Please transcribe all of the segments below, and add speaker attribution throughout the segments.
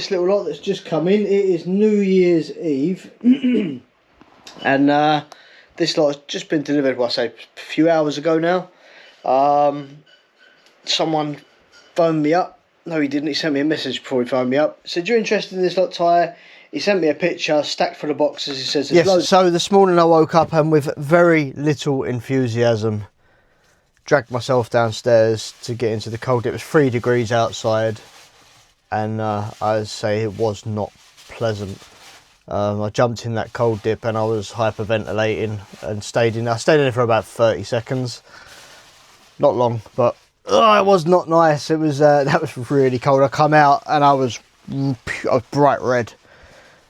Speaker 1: This little lot that's just come in, it is New Year's Eve and this lot has just been delivered, well, I say a few hours ago now. Someone phoned me up. No, he didn't. He sent me a message before he phoned me up. Said, you're interested in this lot tyre? He sent me a picture, stacked full of boxes. He says, yes, loads. So this morning I woke up and with very little enthusiasm dragged myself downstairs to get into the cold. It was 3 degrees outside. And I'd say it was not pleasant. I jumped in that cold dip and I was hyperventilating and stayed in there for about 30 seconds. Not long, but it was not nice. It was that was really cold. I come out and I was bright red.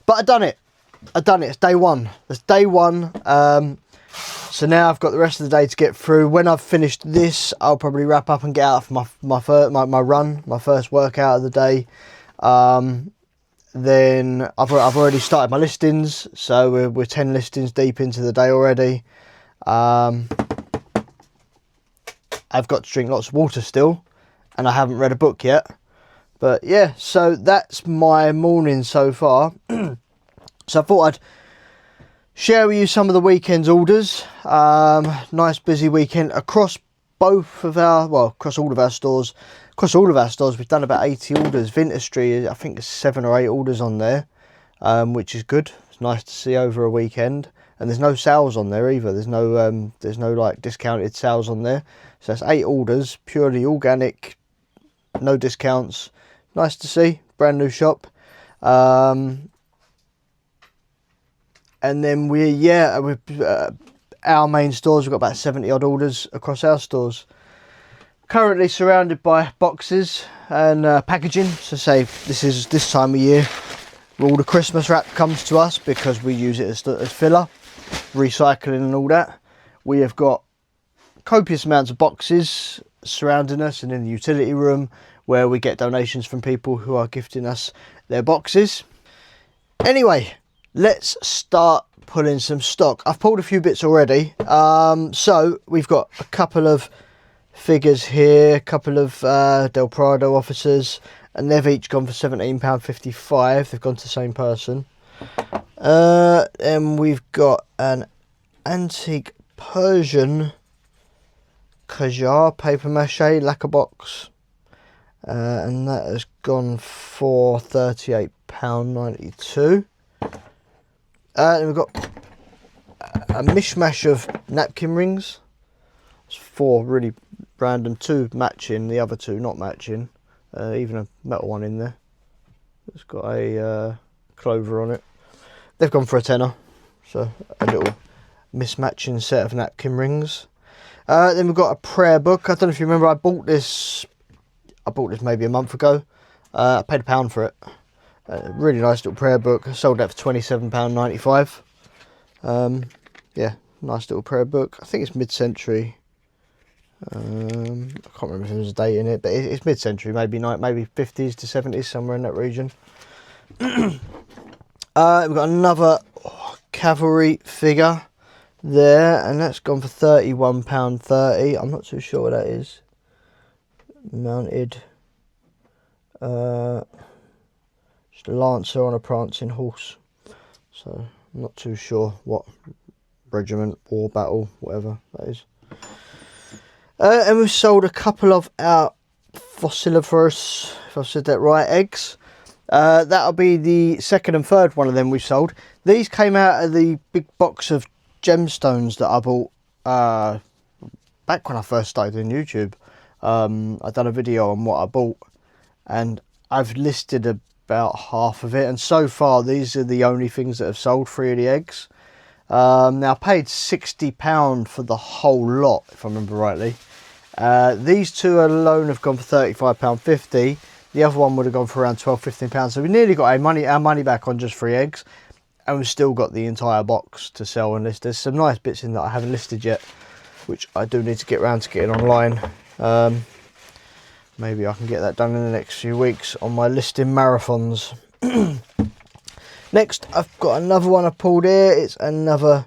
Speaker 1: But I done it. It's day one. It's day one. So now I've got the rest of the day to get through. When I've finished this, I'll probably wrap up and get out for my run, my first workout of the day. Then I've already started my listings, so we're 10 listings deep into the day already. I've got to drink lots of water still, and I haven't read a book yet. But yeah, so that's my morning so far. So I thought I'd share with you some of the weekend's orders. Nice busy weekend across across all of our stores. Across all of our stores, we've done about 80 orders. Vintage, I think there's 7 or 8 orders on there, which is good. It's nice to see over a weekend. And there's no sales on there either. There's no like discounted sales on there. So that's 8 orders, purely organic, no discounts. Nice to see. Brand new shop. And then our main stores, we've got about 70 odd orders across our stores. Currently surrounded by boxes and packaging. So say this time of year, all the Christmas wrap comes to us because we use it as filler, recycling and all that. We have got copious amounts of boxes surrounding us and in the utility room where we get donations from people who are gifting us their boxes. Anyway, let's start pulling some stock. I've pulled a few bits already. So we've got a couple of figures here, a couple of Del Prado officers, and they've each gone for £17.55. They've gone to the same person. And we've got an antique Persian Qajar paper mache lacquer box, and that has gone for £38.92. And we've got a mishmash of napkin rings. It's 4 really random, 2 matching, the other 2 not matching. Even a metal one in there. It's got a clover on it. They've gone for a tenner. So a little mismatching set of napkin rings. Then we've got a prayer book. I don't know if you remember, I bought this maybe a month ago. I paid £1 for it. Really nice little prayer book. I sold that for £27.95. Yeah, nice little prayer book. I think it's mid-century. I can't remember if there's a date in it, but it's mid-century, maybe 50s to 70s, somewhere in that region. We've got another cavalry figure there, and that's gone for £31.30. I'm not too sure what that is. Mounted. Just a lancer on a prancing horse. So I'm not too sure what regiment, war, battle, whatever that is. And we've sold a couple of our fossiliferous, if I've said that right, eggs. That'll be the second and third one of them we've sold. These came out of the big box of gemstones that I bought back when I first started on YouTube. I've done a video on what I bought, and I've listed about half of it, and so far these are the only things that have sold, 3 of the eggs. Now I paid £60 for the whole lot, if I remember rightly. These 2 alone have gone for £35.50. The other one would have gone for around £12-15. So we nearly got our money back on just 3 eggs, and we've still got the entire box to sell and list. There's some nice bits in that I haven't listed yet, which I do need to get around to getting online. Maybe I can get that done in the next few weeks on my listing marathons. Next, I've got another one I pulled here. It's another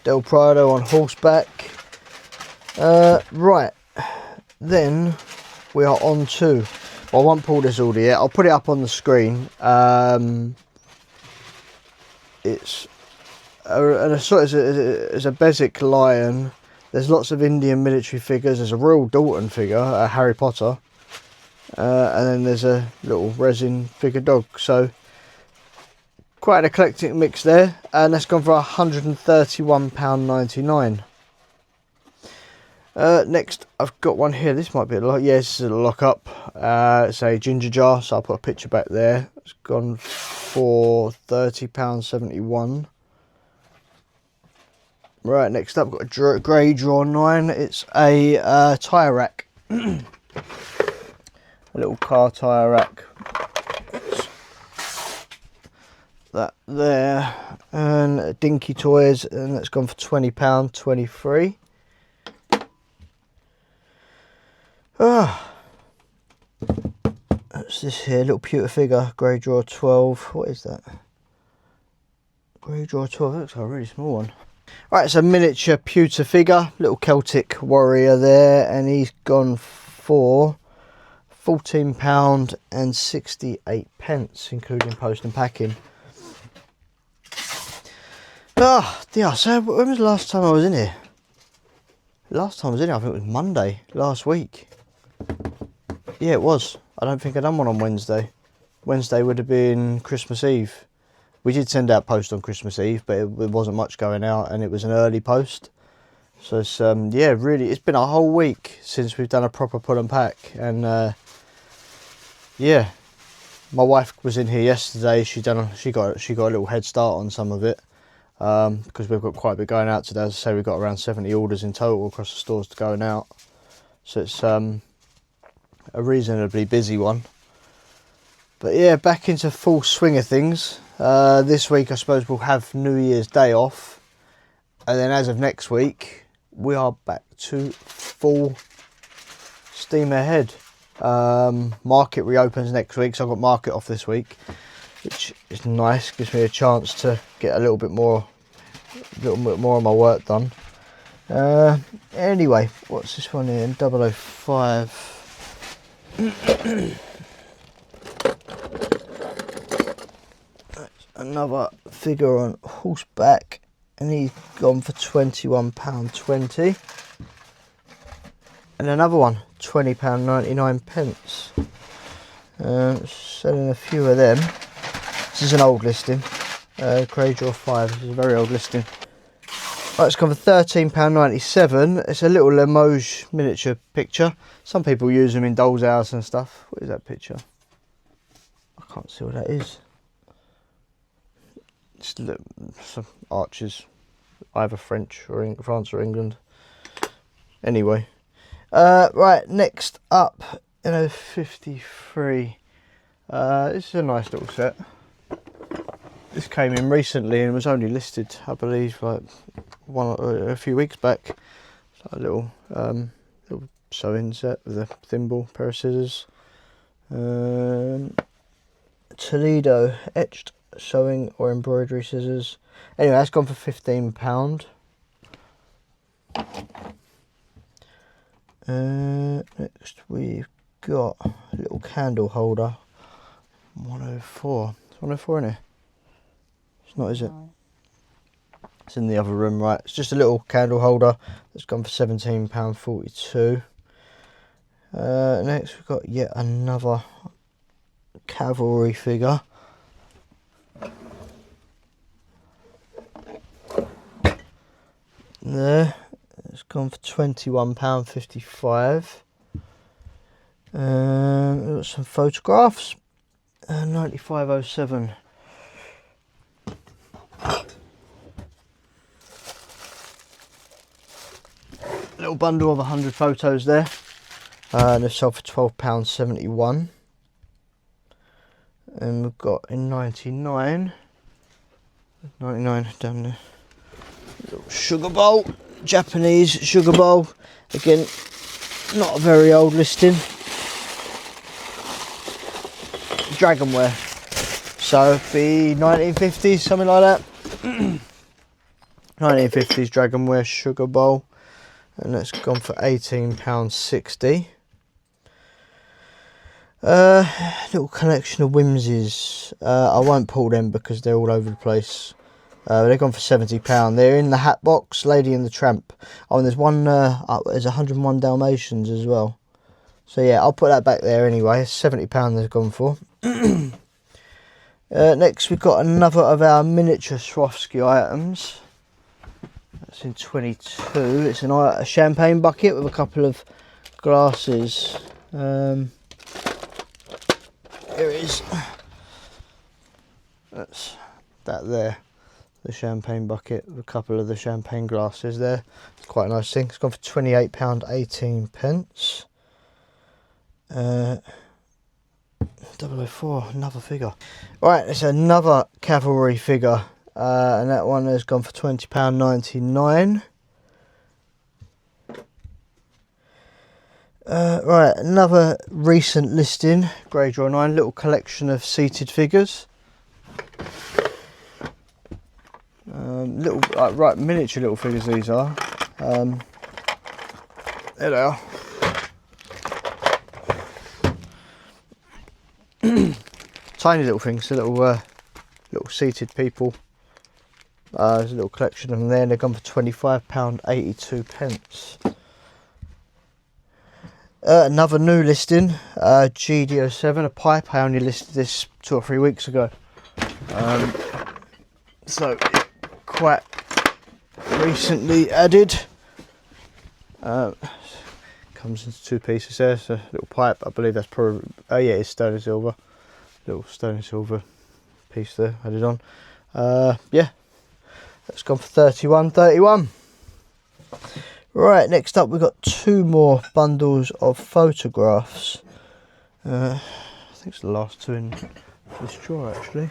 Speaker 1: Del Prado on horseback. Right, then we are on to I won't pull this order yet. I'll put it up on the screen. It's it's a basic lion. There's lots of Indian military figures. There's a Royal Dalton figure, a Harry Potter, and then there's a little resin figure dog. So quite an eclectic mix there, and that's gone for £131.99. Next, I've got one here. This might be a lock. Yeah, this is a lock up. It's a ginger jar, so I'll put a picture back there. It's gone for £30.71. Right, next up, I've got a grey draw 9. It's a tyre rack. A little car tyre rack. That there. And Dinky Toys, and that's gone for £20.23. That's this here, little pewter figure, grey draw 12. What is that? Grey draw 12, that looks like a really small one. Right, it's a miniature pewter figure, little Celtic warrior there, and he's gone for £14.68, including post and packing. Yeah, so when was the last time I was in here? Last time I was in here, I think it was Monday, last week. Yeah, it was. I don't think I'd done one on Wednesday. Wednesday would have been Christmas Eve. We did send out post on Christmas Eve, but it wasn't much going out, and it was an early post. So it's yeah, really, it's been a whole week since we've done a proper pull and pack, and yeah, my wife was in here yesterday. She got a little head start on some of it, because we've got quite a bit going out today. As I say, we've got around 70 orders in total across the stores going out, so it's a reasonably busy one. But yeah, back into full swing of things. This week I suppose we'll have New Year's Day off, and then as of next week we are back to full steam ahead. Market reopens next week, so I've got market off this week, which is nice, gives me a chance to get a little bit more of my work done. Anyway, what's this one here? 005. Another figure on horseback, and he's gone for £21.20. And another one, £20.99. Selling a few of them. This is an old listing. Grey Draw 5. This is a very old listing. Right, it's gone for £13.97. It's a little Limoges miniature picture. Some people use them in doll's house and stuff. What is that picture? I can't see what that is. It's some archers, either French or France or England. Anyway, right, next up, 53. This is a nice little set. This came in recently and was only listed, I believe, like a few weeks back. It's like a little sewing set with a thimble, pair of scissors. Toledo etched sewing or embroidery scissors. Anyway, that's gone for £15. Next we've got a little candle holder. 104. It's 104 in here. It's not, is it? No. It's in the other room, right? It's just a little candle holder that's gone for £17.42. Next we've got yet another cavalry figure. There, it's gone for £21.55. We've got some photographs. 9507. Little bundle of 100 photos there. And they're sold for £12.71. And we've got in 99 down there. Little sugar bowl, Japanese sugar bowl. Again, not a very old listing. Dragonware. So it'd be 1950s, something like that. 1950s Dragonware sugar bowl. And that's gone for £18.60. Little collection of whimsies. I won't pull them because they're all over the place. They're gone for £70. They're in the hat box, Lady and the Tramp. Oh, and there's one, there's 101 Dalmatians as well. So yeah, I'll put that back there anyway. £70 they've gone for. Next we've got another of our miniature Swarovski items. That's in 22. It's a champagne bucket with a couple of glasses. Here it is. That's that there. The champagne bucket with a couple of the champagne glasses there. It's quite a nice thing. It's gone for £28.18. 004, another figure. Right, it's another cavalry figure, and that one has gone for £20.99. Right, another recent listing, Greyjoy 9, little collection of seated figures. Little, right, miniature little figures these are. There they are. Tiny little things, a little seated people. There's a little collection of them there, and they've gone for £25.82. Another new listing, GD07, a pipe. I only listed this 2 or 3 weeks ago. So quite recently added. Comes into 2 pieces there. It's a little pipe. I believe that's probably, oh yeah, it's sterling silver. Little sterling silver piece there added on. Yeah, that's gone for £31.31. Right, next up we've got 2 more bundles of photographs. I think it's the last 2 in this drawer actually.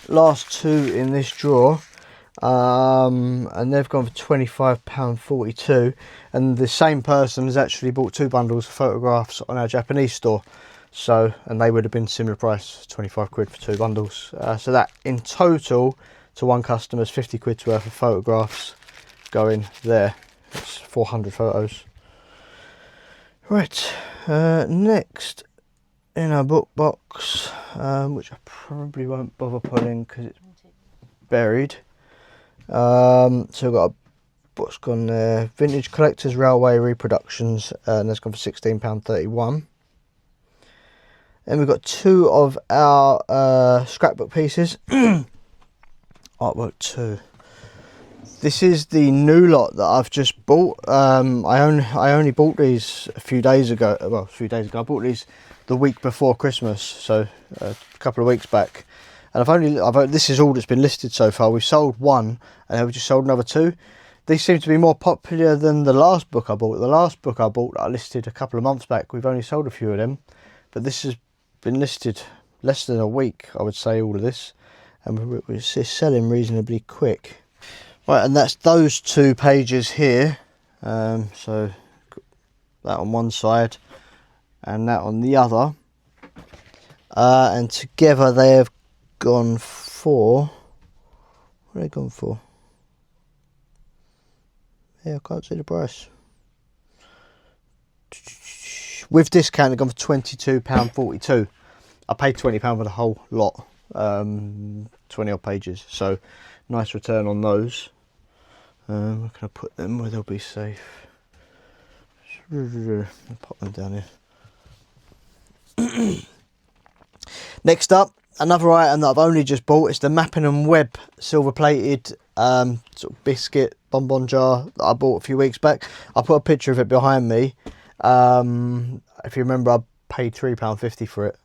Speaker 1: Last 2 in this drawer, and they've gone for £25.42, and the same person has actually bought 2 bundles of photographs on our Japanese store. So, and they would have been similar price, 25 quid for 2 bundles. So that in total to one customer is 50 quid's worth of photographs going there. It's 400 photos. Right, next in our book box, which I probably won't bother pulling because it's buried. So we've got what's gone there, Vintage Collectors Railway Reproductions, and that's gone for £16.31. And we've got 2 of our scrapbook pieces. Artwork 2. This is the new lot that I've just bought. I only bought these a few days ago. Well, a few days ago. I bought these the week before Christmas, so a couple of weeks back. And this is all that's been listed so far. We've sold 1, and we've just sold another 2. These seem to be more popular than the last book I bought. The last book I bought that I listed a couple of months back, we've only sold a few of them, but this has been listed less than a week, I would say, all of this, and we're selling reasonably quick. Right, and that's those 2 pages here. So that on one side and that on the other, and together they have gone for, what are they gone for? Yeah, I can't see the price. With discount, they've gone for £22.42. I paid £20 for the whole lot, 20 odd pages, so nice return on those. Where can I put them where they'll be safe? I'll pop them down here. Next up, another item that I've only just bought. It's the Mappin and Webb silver plated sort of biscuit bonbon jar that I bought a few weeks back. I put a picture of it behind me. If you remember, I paid £3.50 for it,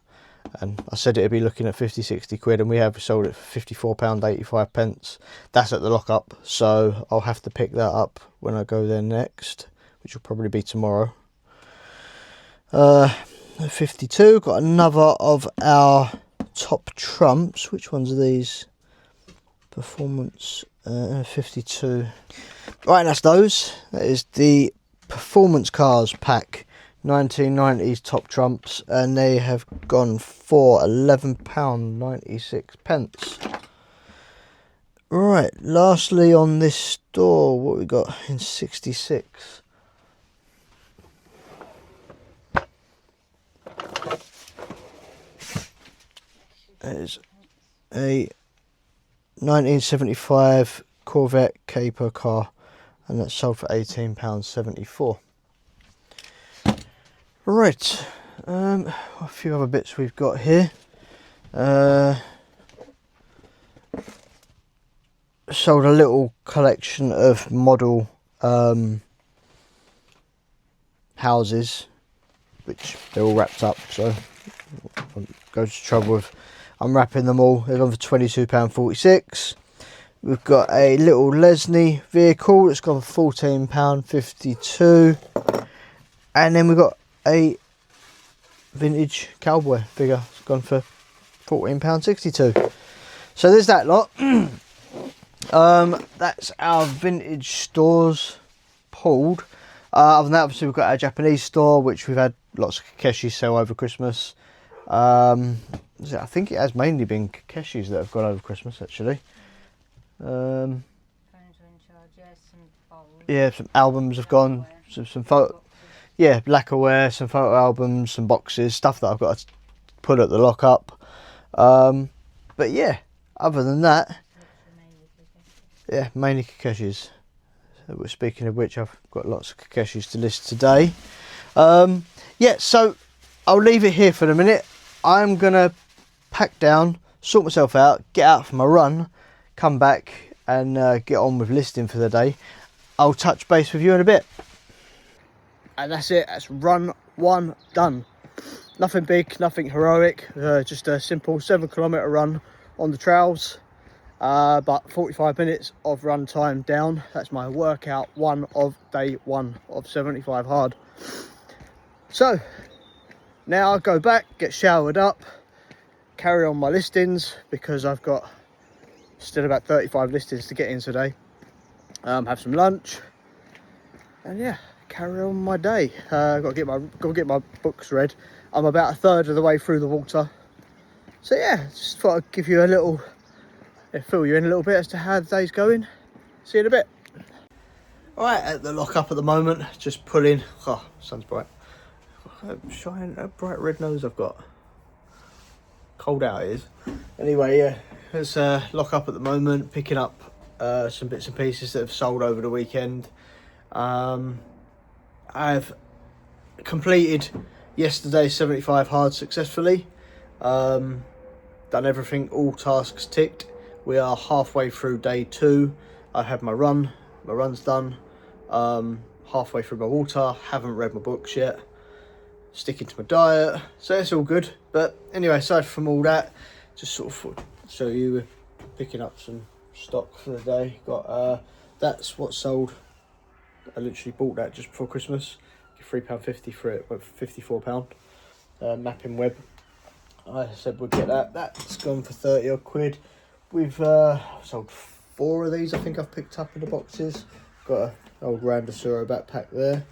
Speaker 1: and I said it'd be looking at 50-60 quid, and we have sold it for £54.85. That's at the lockup, so I'll have to pick that up when I go there next, which will probably be tomorrow. 52, got another of our top trumps. Which ones are these? Performance 52. Right, that's those. That is the Performance Cars pack, 1990s top trumps, and they have gone for £11.96. Right, lastly on this store, what we got in 66? There's a 1975 Corvette caper car, and that's sold for £18.74. Right, a few other bits we've got here. Sold a little collection of model houses, which they're all wrapped up, so I'll go to trouble with unwrapping them all. They're on for £22.46. We've got a little Lesney vehicle that's gone for £14.52, and then we've got a vintage cowboy figure. It's gone for £14.62. So there's that lot. That's our vintage stores pulled. Other than that, obviously we've got our Japanese store, which we've had lots of Kakeshis sell over Christmas. I think it has mainly been Kakeshis that have gone over Christmas, actually. Yeah, some albums have gone, some photo, yeah, lacquerware, some photo albums, some boxes, stuff that I've got to put at the lockup. But yeah, other than that, yeah, mainly Kakeshis. So speaking of which, I've got lots of Kakeshis to list today. Yeah, so I'll leave it here for the minute. I'm gonna pack down, sort myself out, get out for my run, come back and get on with listing for the day. I'll touch base with you in a bit. And that's it, that's run one done. Nothing big, nothing heroic, just a simple 7-kilometre run on the trails. But 45 minutes of run time down. That's my workout one of day one of 75 hard. So now I'll go back, get showered up, carry on my listings, because I've got still about 35 listings to get in today. Have some lunch, and yeah, carry on my day. Got to get my books read. I'm about a third of the way through the water. So yeah, just thought I'd give you a little, fill you in a little bit as to how the day's going. See you in a bit. Alright, at the lock-up at the moment, just pulling. Oh, sun's bright. Shine a bright red nose I've got. Cold out it is. Anyway, yeah, there's lock up at the moment, picking up some bits and pieces that have sold over the weekend. I've completed yesterday's 75 hard successfully. Done everything, all tasks ticked. We are halfway through day 2. I had my run's done. Halfway through my water, haven't read my books yet. Sticking to my diet, so it's all good. But anyway, aside from all that, just sort of show you picking up some stock for the day. Got that's what sold. I literally bought that just before Christmas. £3.50 for it, but £54. Mapping web. I said we'd get that. That's gone for 30 odd quid. We've sold 4 of these. I think I've picked up in the boxes. Got an old Randasuro backpack there.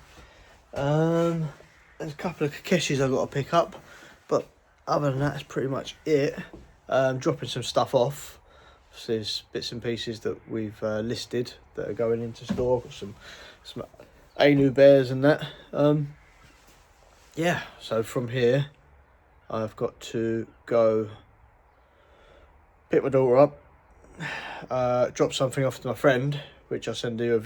Speaker 1: There's a couple of Kakeshis I've got to pick up, but other than that, that's pretty much it. Dropping some stuff off. So there's bits and pieces that we've listed that are going into store. Got some Anu bears and that. Yeah, so from here, I've got to go pick my daughter up, drop something off to my friend, which I'll send you.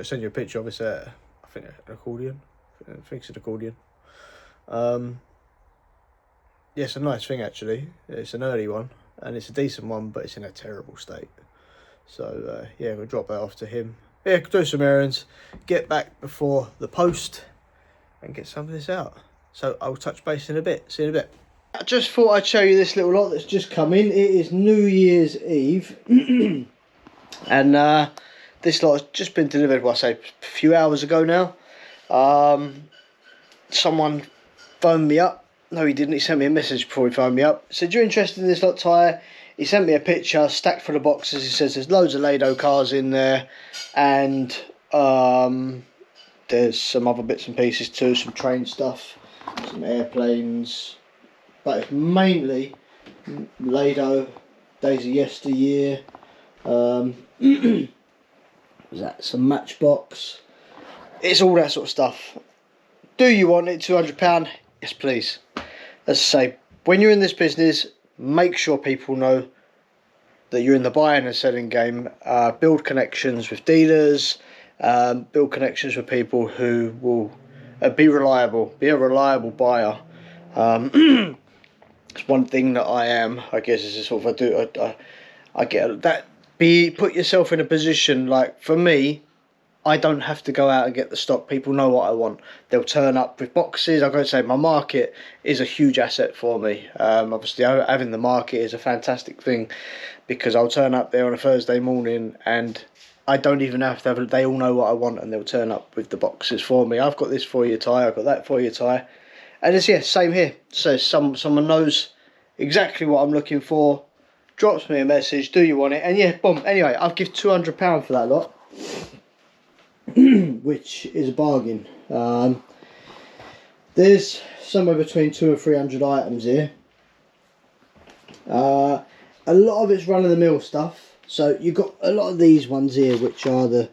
Speaker 1: Send you a picture of. It's I think an accordion. I think it's an accordion. Yeah, it's a nice thing actually. It's an early one and it's a decent one, but it's in a terrible state. So yeah, we'll drop that off to him. Yeah, do some errands, get back before the post and get some of this out. So I'll touch base in a bit. See you in a bit. I just thought I'd show you this little lot that's just come in. It is New Year's Eve. And this lot has just been delivered, well, I say a few hours ago now. Someone phoned me up. No, he didn't. He sent me a message before he phoned me up. Said, you're interested in this lot tyre? He sent me a picture, stacked full of boxes. He says there's loads of Lado cars in there. And there's some other bits and pieces too. Some train stuff, some airplanes. But it's mainly Lado, Days of Yesteryear. Was that some Matchbox? It's all that sort of stuff. Do you want it? £200? Yes, please. as I say, when you're in this business, make sure people know that you're in the buying and selling game. Build connections with dealers, build connections with people who will be reliable, be a reliable buyer. It's one thing that I am, I guess, is sort of I get that. Put yourself in a position, like for me, I don't have to go out and get the stock. People know what I want. They'll turn up with boxes. I've got to say, my market is a huge asset for me. Obviously, having the market is a fantastic thing, because I'll turn up there on a Thursday morning and I don't even have to have. They all know what I want and they'll turn up with the boxes for me. I've got this for you, Ty. I've got that for you, Ty. And it's, yeah, same here. So someone knows exactly what I'm looking for, drops me a message, do you want it? And yeah, boom. Anyway, I've given £200 for that lot. Which is a bargain. There's somewhere between 200 and 300 items here. A lot of it's run-of-the-mill stuff. So you've got a lot of these ones here, which are the,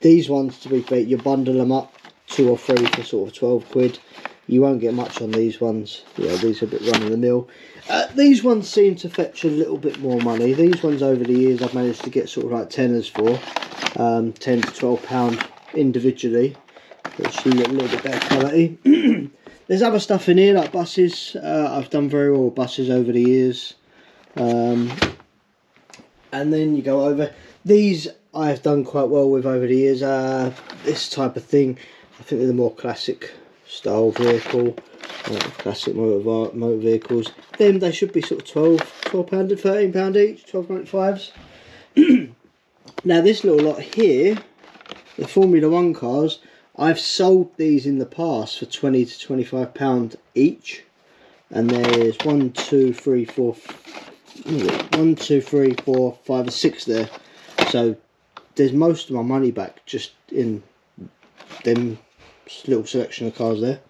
Speaker 1: these ones, to be fair, you bundle them up 2 or 3 for sort of 12 quid. You won't get much on these ones. Yeah, these are a bit run-of-the-mill. These ones seem to fetch a little bit more money. These ones over the years I've managed to get sort of like tenors for. 10 to £12 individually, which look a little bit better quality. There's other stuff in here like buses. I've done very well with buses over the years. And then you go over these. I've done quite well with over the years. This type of thing, I think they're the more classic style vehicle, classic motor vehicles. Then they should be sort of £12 and £13 each, 12.95s. Now this little lot here, the Formula 1 cars, I've sold these in the past for £20 to £25 each, and there's 1, 2, 3, 4, 1, 2, 3, 4, 5 and 6 there. So there's most of my money back just in them little selection of cars there.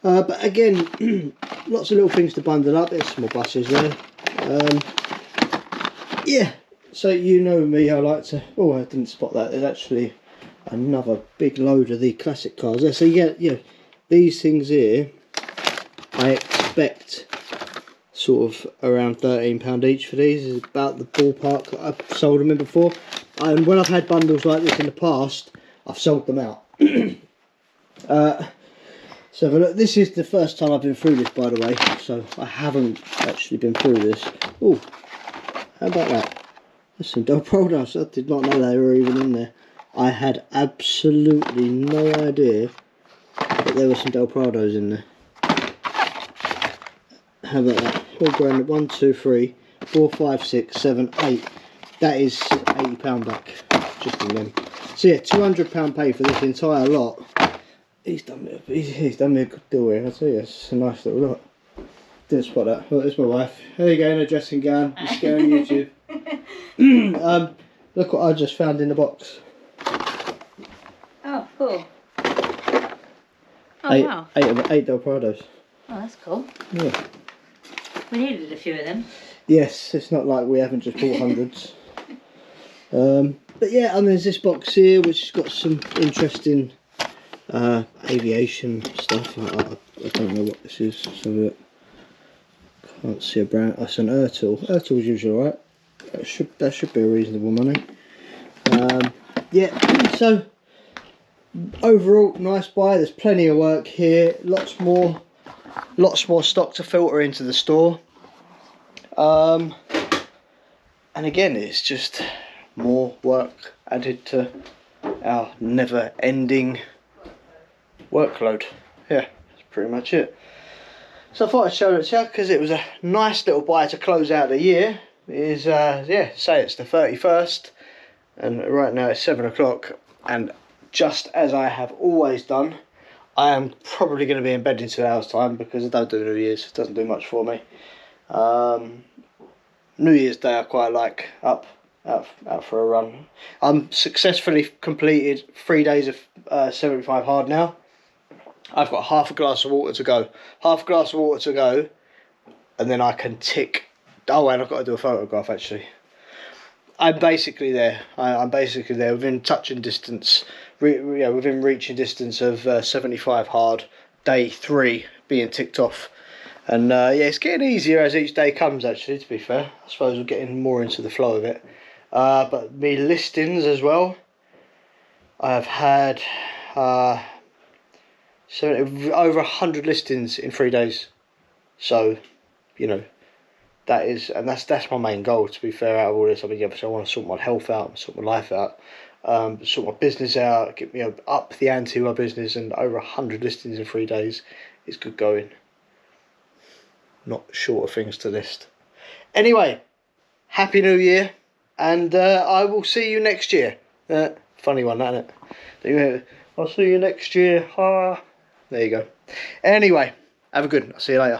Speaker 1: But again, lots of little things to bundle up. There's some more buses there. Yeah. So you know me, I like to... Oh, I didn't spot that. There's actually another big load of the classic cars there. So yeah, these things here, I expect sort of around £13 each for these. Is about the ballpark that I've sold them in before. And when I've had bundles like this in the past, I've sold them out. So look, this is the first time I've been through this, by the way. So I haven't actually been through this. Oh, how about that? That's some Del Prados. I did not know they were even in there. I had absolutely no idea that there were some Del Prados in there. How about that? All grand. 1, 2, 3, 4, 5, 6, 7, 8. That is £80 back just in them. So yeah, £200 pay for this entire lot. He's done me a good deal here. I tell you, it's a nice little lot. Didn't spot that. Well, there's my wife. There you go, in a dressing gown. You're scaring YouTube. Look what I just found in the box.
Speaker 2: Oh, cool. Oh, wow.
Speaker 1: 8 Del Prados.
Speaker 2: Oh, that's cool.
Speaker 1: Yeah.
Speaker 2: We needed a few of them.
Speaker 1: Yes, it's not like we haven't just bought hundreds. But yeah, and there's this box here which has got some interesting aviation stuff. I don't know what this is. So can't see a brand. That's an Ertl. Ertl's usually alright. That should be a reasonable money. Yeah. So overall, nice buy. There's plenty of work here. Lots more stock to filter into the store. And again, it's just more work added to our never-ending workload. Yeah, that's pretty much it. So I thought I'd show it to you because it was a nice little buy to close out the year. It is, yeah, say it's the 31st, and right now it's 7 o'clock, and just as I have always done, I am probably going to be in bed in 2 hours time because I don't do New Year's. It doesn't do much for me. New Year's Day I quite like out for a run. I'm successfully completed 3 days of 75 hard now. I've got half a glass of water to go. Half a glass of water to go, and then I can tick. Oh, and I've got to do a photograph actually. I'm basically there. I'm basically there within touching distance, within reaching distance of 75 hard. Day 3 being ticked off. And yeah, it's getting easier as each day comes, actually, to be fair. I suppose we're getting more into the flow of it. But me listings as well. I have had over 100 listings in 3 days. So, you know, that's my main goal, to be fair, out of all this. I mean, obviously I want to sort my health out, sort my life out, sort my business out, get me up the ante of my business, and over 100 listings in 3 days is good going. Not short of things to list. Anyway, Happy New Year, and I will see you next year. Funny one, that, isn't it? I'll see you next year. There you go. Anyway, have a good one. I'll see you later.